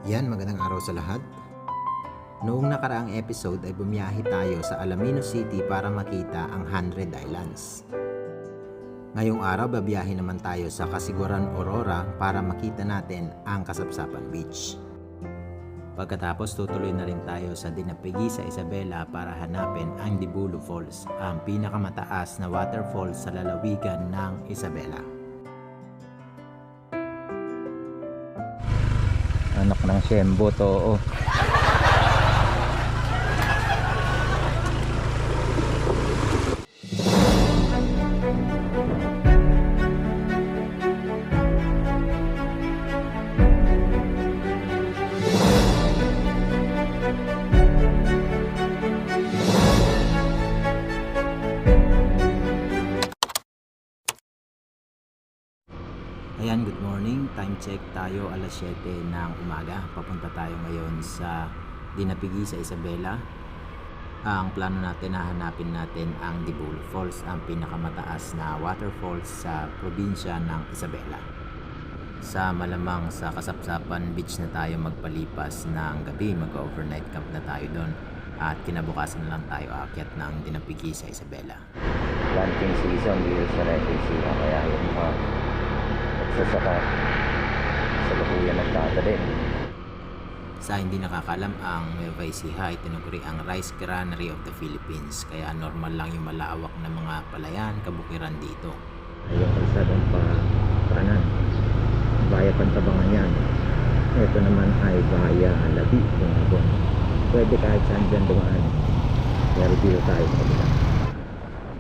Yan, magandang araw sa lahat. Noong nakaraang episode ay bumiyahe tayo sa Alaminos City para makita ang 100 Islands. Ngayong araw babiyahe naman tayo sa Casiguran, Aurora para makita natin ang Kasapsapan Beach. Pagkatapos tutuloy na rin tayo sa Dinapigi sa Isabela para hanapin ang Dibulo Falls, ang pinakamataas na waterfall sa lalawigan ng Isabela. Anak ng Shembo to, oh. Ayan, good morning. Time check tayo alas 7 ng umaga. Papunta tayo ngayon sa Dinapigi sa Isabela. Ang plano natin, hahanapin natin ang Dibulo Falls, ang pinakamataas na waterfalls sa probinsya ng Isabela. Sa malamang sa Kasapsapan Beach na tayo magpalipas ng gabi, mag-overnight camp na tayo doon. At kinabukasan na lang tayo aakyat ng Dinapigi sa Isabela. Planting season dito sa Nueva Ecija, kaya yung mga sasaka sa lukuyan nagtatali. Sa hindi nakakalam, ang Nueva Ecija ay tinuguri ang Rice Granary of the Philippines, kaya normal lang yung malawak na mga palayan, kabukiran dito. Ayun, kalsadang kanan, Baya Pantabangan yan. Ito naman ay Baya Labi. Pwede kahit saan dyan dumaan, pero dito tayo sa kabila.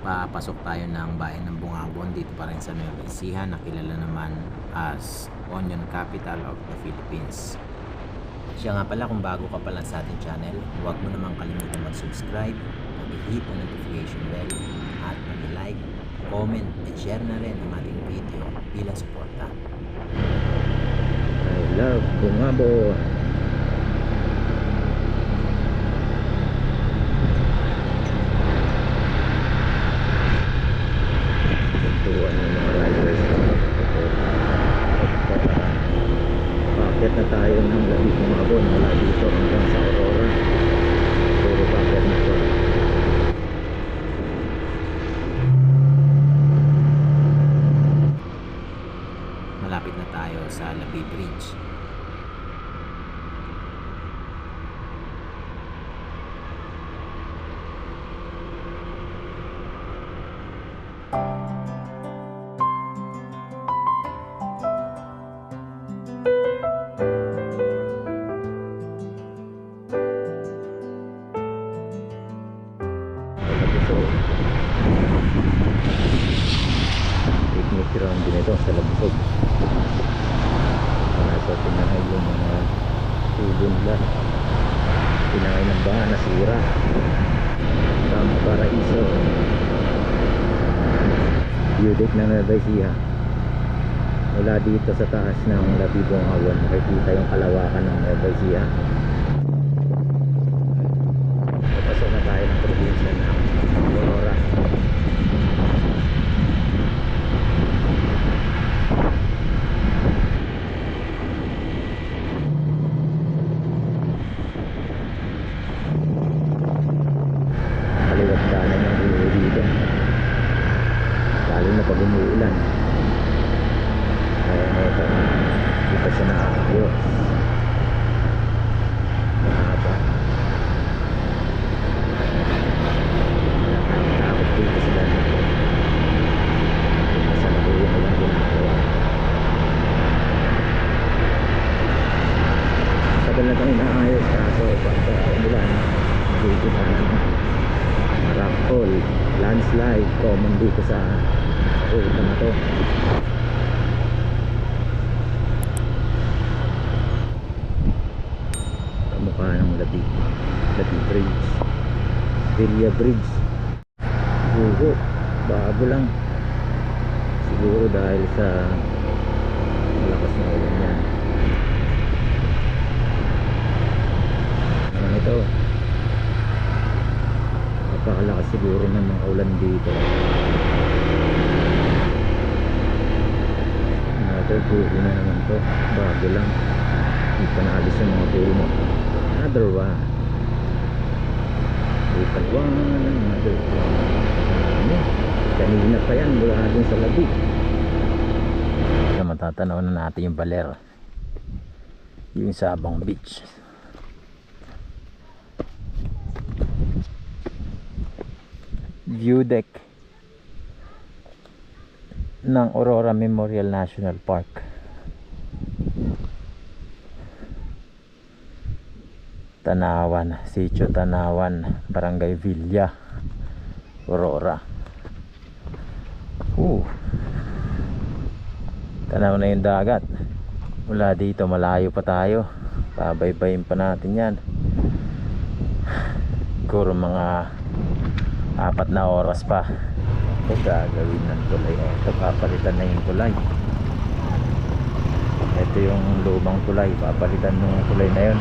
Papasok tayo ng bayan ng Bungabon, dito pa rin sa Nueva Ecija, na kilala naman as Onion Capital of the Philippines. Siya nga pala, kung bago ka pa lang sa ating channel, huwag mo namang kalimutan mag-subscribe, mag-hit ang notification bell, at mag-like, comment, and share na rin ang ating video bilang suporta. I love Bungabon! Paket na tayo ng Labi Bungabon mula dito hanggang sa Aurora. Puro paket na ito. Malapit na tayo sa Labi Bridge. Picnic ground din ito sa Labusog. So tinangay yung mga tubo nila, tinangay ng baha, nasira. Tama, Paraiso, view deck ng Nueva Ecija. Mula dito sa taas ng Labi Bungabon makikita yung kalawakan ng Nueva Ecija. Papasok na tayo ng probinsya ng Aurora. Kaliwat kanan yung uwi dito, lalo na pag umuulan. Kaya ito, dito siya nakakayos. Mahaba. Takot dito sa dami ko. Sa nakuyan ko lang ginagawa. Sagal na itong inaayos, kaso pagka umulan, magiging rockfall, landslide, common dito sa ruta na to. Kamukha ng Labi Bridge, Villa Bridge. Bugo, bago lang siguro dahil sa malakas na ulan yan. Ano ito, napakalakas siguro ng mga ulan dito. Another bugo na naman to, bago lang. Hindi pa naalis yung mga puno. Another one. Local one. Another one. Ano? Kanina pa yan mula dun sa labi. Matatanaw na natin yung baler. Yung Sabang Beach. View deck ng Aurora Memorial National Park. Tanawan, Sitio Tanawan, Barangay Villa, Aurora. Tanaw na yung dagat. Mula dito malayo pa tayo. Pabaybayin pa natin yan. Siguro mga 4 na oras pa. Ito gagawin ng tulay. Ito papalitan na yung tulay. Ito yung lumang tulay. Papalitan ng tulay na yun.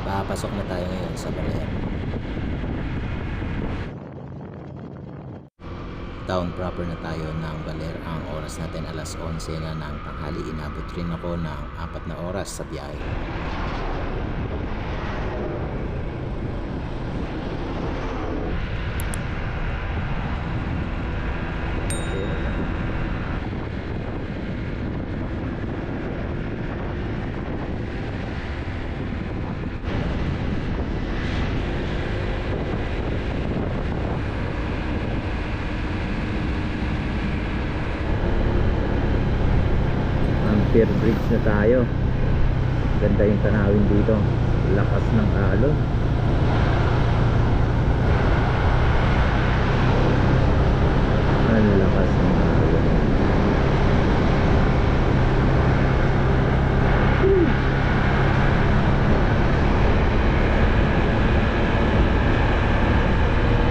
Papasok na tayo ngayon sa Baler. Town proper na tayo ng Baler. Ang oras natin alas 11 na ng tanghali. Inabot rin ako ng 4 na oras sa biyahe. Pier Bridge na tayo. Ganda yung tanawin dito. Lakas ng alon. Ang lakas ng alon.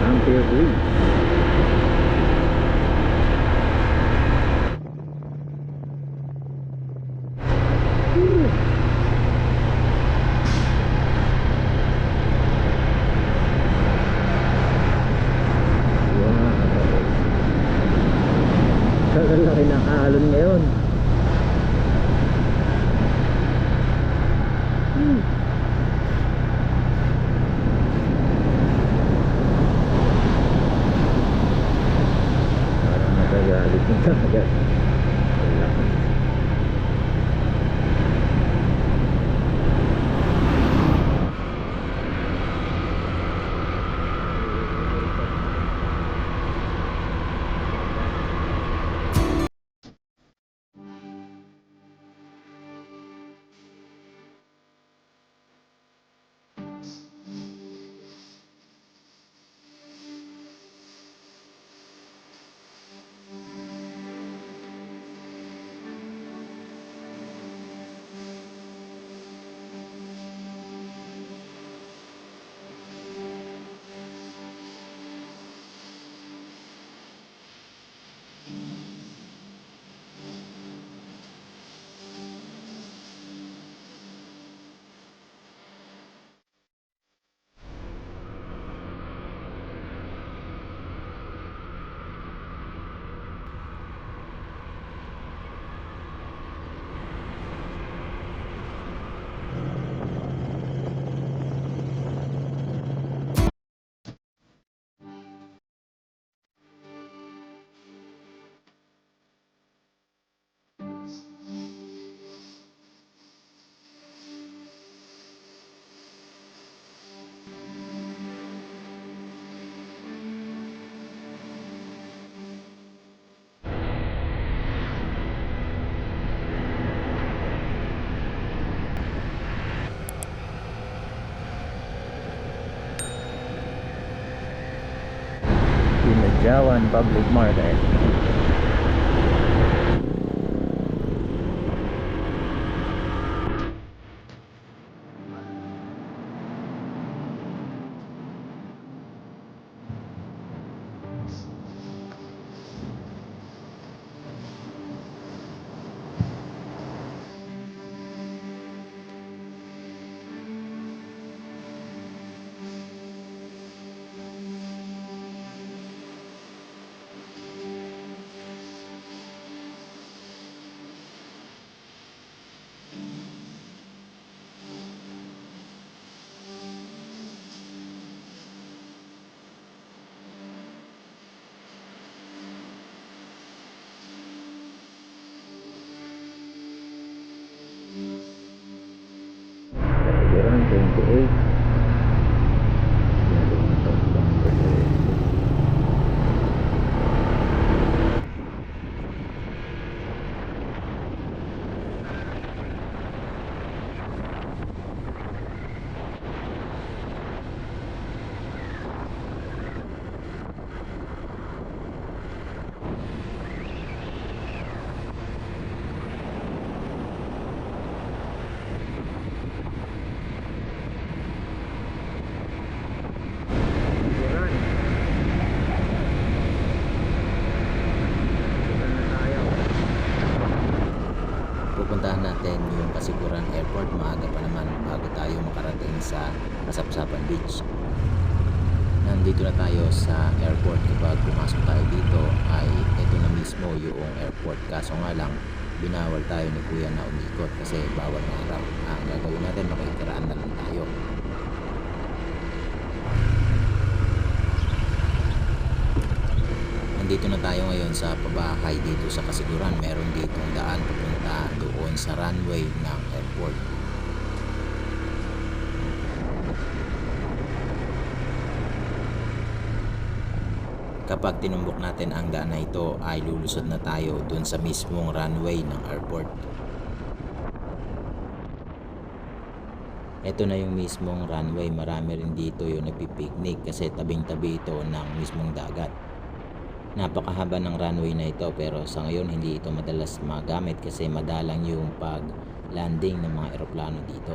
Ang Pier Bridge. Ang laki ng alon ngayon. Parang nagagalit yung dagat. Sigawan Public Market. Kasiguran 28. Pupuntahan natin yung Kasiguran Airport. Maaga pa naman bago tayo makarating sa Kasapsapan Beach. Nandito na tayo sa airport. Kapag pumasok tayo dito ay ito na mismo yung airport. Kaso nga lang binawal tayo ni kuya na umikot kasi bawal na araw. Ang gagawin natin, makikiraan na lang tayo. Nandito na tayo ngayon sa pabahay dito sa Kasiguran. Meron ditong daan papunta doon sa runway ng airport. Kapag tinumbok natin ang daan na ito ay lulusod na tayo doon sa mismong runway ng airport. Ito na yung mismong runway. Marami rin dito yung nagpipiknik kasi tabing-tabi ito ng mismong dagat. Napakahaba ng runway na ito pero sa ngayon hindi ito madalas magamit kasi madalang yung pag-landing ng mga eroplano dito.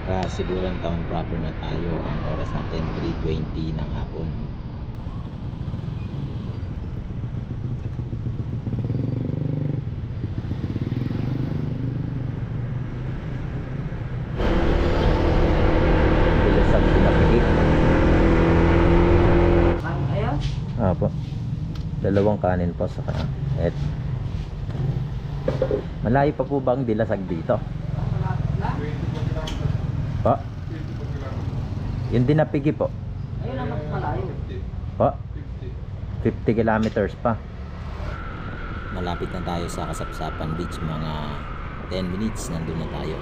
Kasiguran town proper na tayo. Ang oras natin 3:20 ng hapon. Bilasag pinapigit. Ayaw? Po. Dalawang kanin po sa et. Malayo pa po ba ang Dilasag dito? Po? Yung Dinapigi po. Ayun ang mas malayo. Po? 50 kilometers pa. Malapit na tayo sa Kasapsapan Beach. Mga 10 minutes nandun na tayo.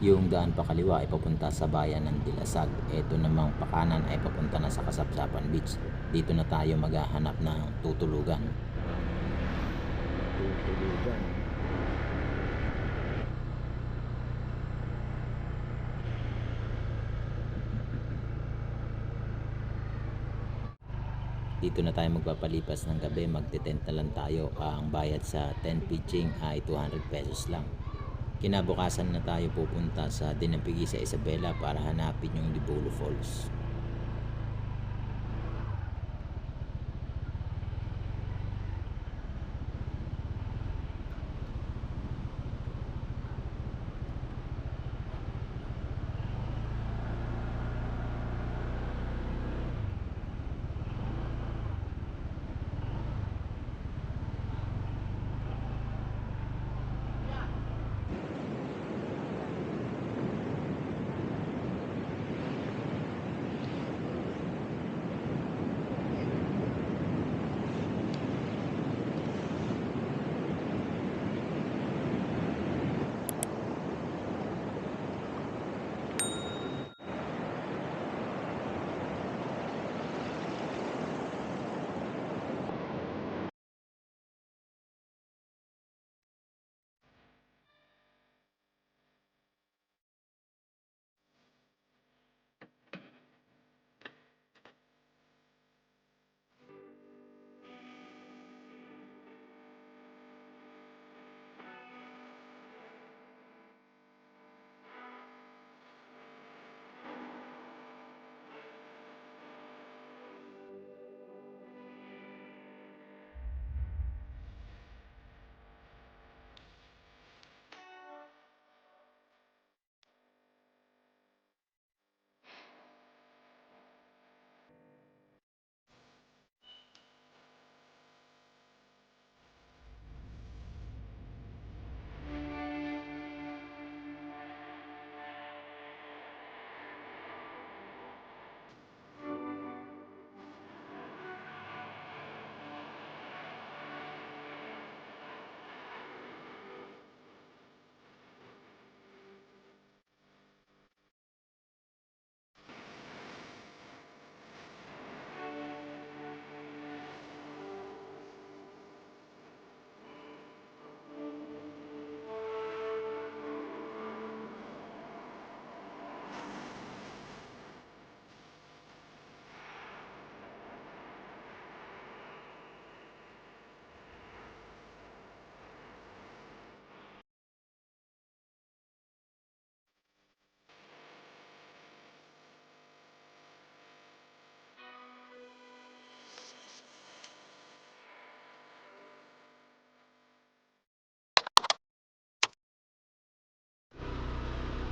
Yung daan pa kaliwa ay papunta sa bayan ng Dilasag. Ito namang pakanan ay papunta na sa Kasapsapan Beach. Dito na tayo maghahanap ng tutulugan. Dito na tayo magpapalipas ng gabi. Magte-tent na lang tayo. Ang bayad sa tent pitching ay 200 pesos lang. Kinabukasan na tayo pupunta sa Dinapigi sa Isabela para hanapin yung Dibolo Falls.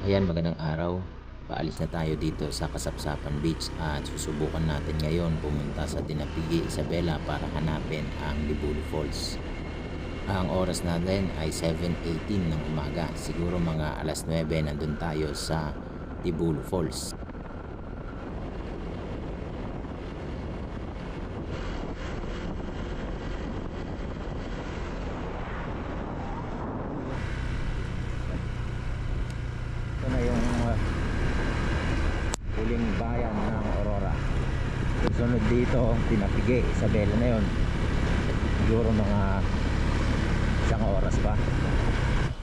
Ayan, magandang araw. Paalis na tayo dito sa Kasapsapan Beach at susubukan natin ngayon pumunta sa Dinapigi, Isabela para hanapin ang Dibulo Falls. Ang oras natin ay 7:18 ng umaga. Siguro mga alas 9 nandun tayo sa Dibulo Falls. Ito na yung huling bayan ng Aurora. Sunod dito, Dinapigi, Isabela na yun. Siguro mga isang oras pa.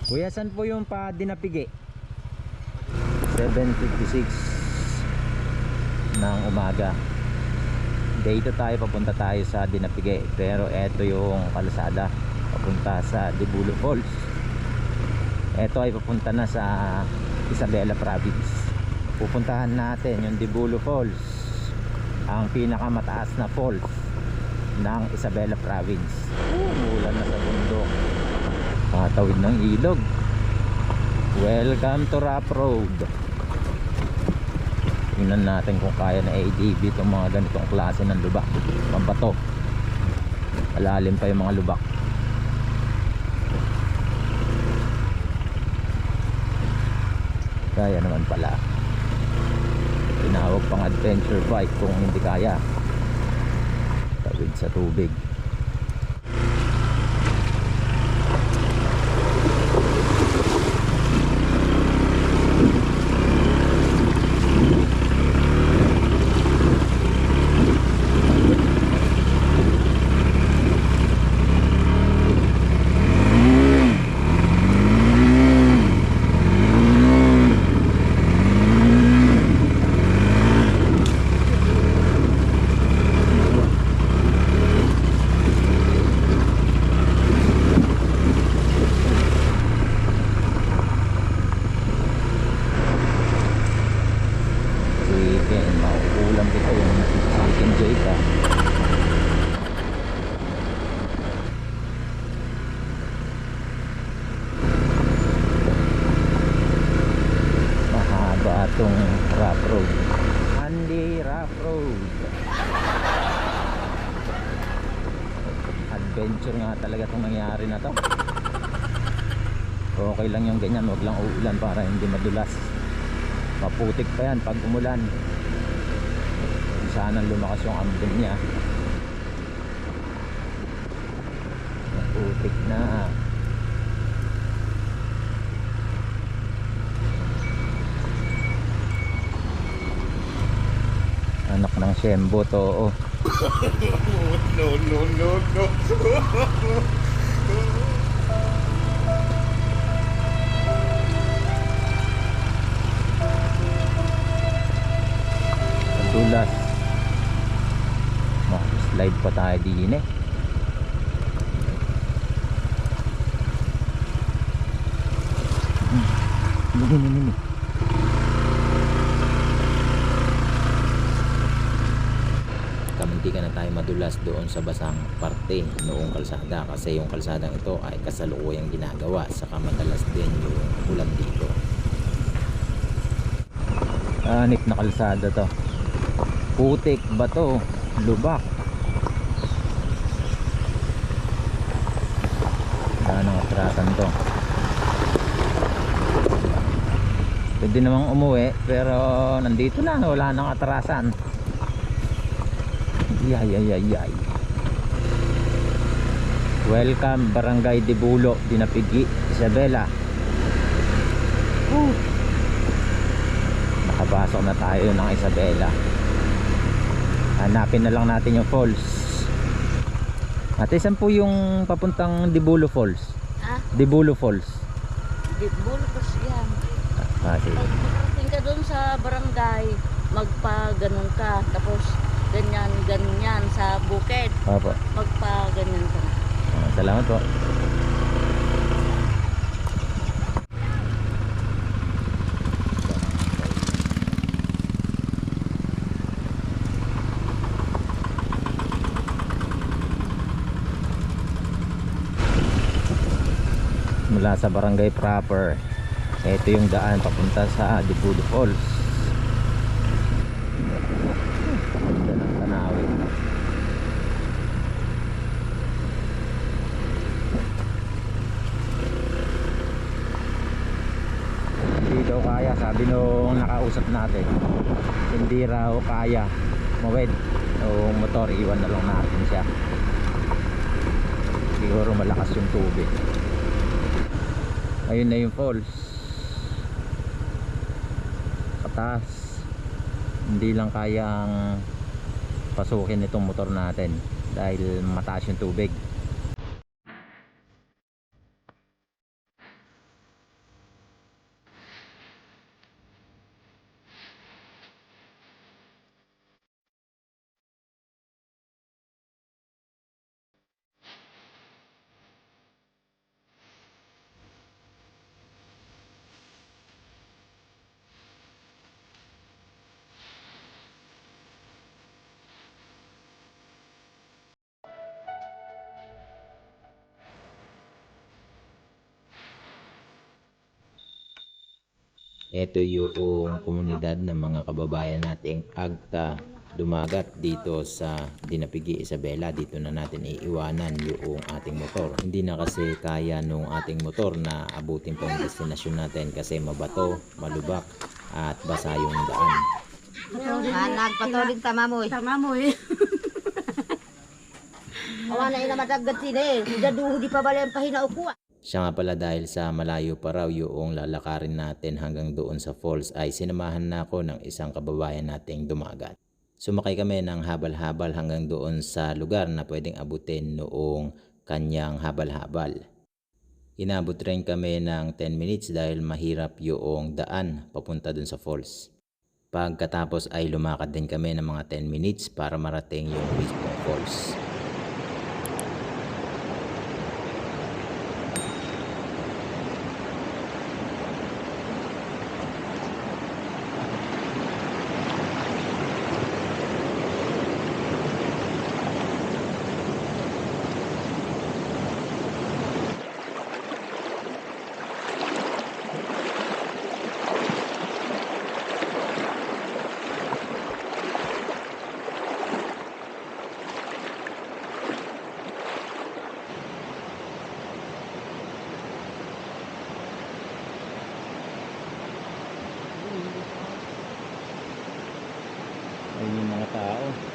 Kuya, saan po yung pa Dinapigi? 7:56 ng umaga. Dito tayo, papunta tayo sa Dinapigi. Pero eto yung kalsada papunta sa Dibulo Falls. Eto ay papunta na sa Isabela Province. Pupuntahan natin yung Dibulo Falls, ang pinakamataas na falls ng Isabela Province. Umulan na sa bundok, patawid ng ilog. Welcome to Rough Road. Tingnan natin kung kaya na ADB itong mga ganitong klase ng lubak. Pambato, malalim pa yung mga lubak. Kaya naman pala. Tinawag pang adventure bike kung hindi kaya. Tawid sa tubig. Mauulam kita yung chicken jake ah. Mahaba itong rough road. Andy Rough Road. Adventure nga talaga itong nangyari na to. Okay lang yung ganyan, wag lang uulan para hindi madulas. Maputik pa yan pag umulan. Sana lumakas yung ambon niya. Maputik na. Anak ng Shembo to, oh. No. Dulas. Slide pa tayo din eh. Ini. Kamunti ka na tayo madulas doon sa basang parte noong kalsada kasi yung kalsadang ito ay kasalukuyang ginagawa, saka madalas din yung ulan dito. Anip na kalsada to. Putik, bato, lubak. Wala nang atrasan to. Pwede namang umuwi pero nandito na, wala nang atrasan. Yay. Welcome Barangay Dibulo, Dinapigi, Isabela. Nakapasok na tayo ng Isabela. Hanapin na lang natin yung falls. Ate, saan po yung papuntang Dibulo Falls? Ah? Dibulo Falls. Dibulo Falls yan. Sige. Pag makarating ka doon sa barangay, magpa-ganon ka. Tapos ganyan sa bukid. Opo. Magpa-ganyan ka. Salamat po. Mula sa barangay proper Ito yung daan papunta sa Dipudo Falls. Ganda ng tanawin. Hindi daw kaya, sabi nung nakausap natin, hindi raw kaya mawid yung motor, iwan na lang natin siya. Siguro malakas yung tubig. Ayun na yung falls, kataas. Hindi lang kayang pasukin itong motor natin dahil mataas yung tubig. Ito yung komunidad ng mga kababayan nating agta dumagat dito sa Dinapigi, Isabela. Dito na natin iiwanan yung ating motor. Hindi na kasi kaya nung ating motor na abutin pa yung destinasyon natin kasi mabato, malubak at basa yung daan. Nagpatoling tamamoy. Tamamoy. Awa na ina matagad sila eh. Daduho di pa bala yung pahina ukuha. Siya nga pala, dahil sa malayo pa raw yung lalakarin natin hanggang doon sa falls, ay sinamahan na ako ng isang kababayan nating dumagat. Sumakay kami ng habal-habal hanggang doon sa lugar na pwedeng abutin noong kanyang habal-habal. Inabot rin kami ng 10 minutes dahil mahirap yung daan papunta doon sa falls. Pagkatapos ay lumakad din kami ng mga 10 minutes para marating yung mismong falls. Ayun yung mga tao.